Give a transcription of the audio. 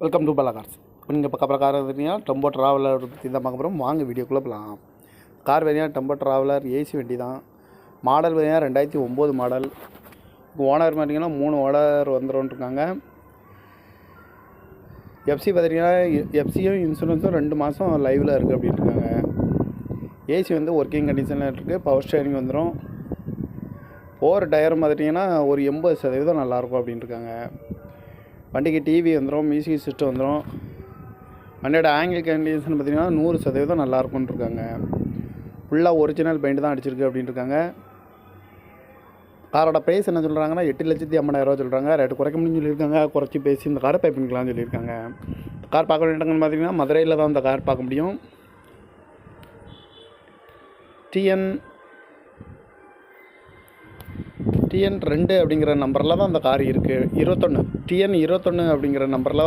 Welcome to Bala cars. நீங்கள் பக்க car பார்த்தீங்கன்னா டெம்போ ட்ராவலர் பற்றி தான் பார்க்க போகிறோம். வாங்க வீடியோக்குள்ளே போகலாம். கார் பார்த்தீங்கன்னா டெம்போ ட்ராவலர் ஏசி வண்டி தான். மாடல் பார்த்தீங்கன்னா 2009 மாடல். ஓனர் பார்த்தீங்கன்னா 3 ஓனர் வந்துருக்காங்க. எஃப்சி பார்த்தீங்கன்னா எஃப்சியும் இன்சூரன்ஸும் 2 மாதம் லைவில் இருக்குது அப்படின்ட்டு இருக்காங்க. ஏசி வந்து ஒர்க்கிங் கண்டிஷனில் இருக்குது. பவர் ஸ்டேரிங் வந்துடும். ஓவர் டயரும் பார்த்துட்டிங்கன்னா ஒரு 80% நல்லாயிருக்கும் அப்படின்ட்டு இருக்காங்க. வண்டிக்கு டிவி வந்துடும், மியூசிக் சிஸ்டம் வந்துடும். வண்டியோட ஆங்கிள் கண்டிஷன் பார்த்திங்கன்னா 100% நல்லாயிருக்கும்னு இருக்காங்க. ஃபுல்லாக ஒரிஜினல் பெயிண்ட் தான் அடிச்சிருக்கு அப்படின்ட்டு இருக்காங்க. காரோட ப்ரைஸ் என்ன சொல்கிறாங்கன்னா 8,50,000 சொல்கிறாங்க. ரேட்டு குறைக்க முடியும்னு சொல்லியிருக்காங்க. குறைச்சி பேசி இந்த காரை பை பண்ணிக்கலாம்னு சொல்லியிருக்காங்க. கார் பார்க்க வேண்டிய இடங்கள்னு பார்த்திங்கன்னா மதுரையில் தான் இந்த கார் பார்க்க முடியும். TN 2 அப்படிங்கிற நம்பரில் தான் அந்த கார் இருக்குது. TN 21 அப்படிங்கிற நம்பரில்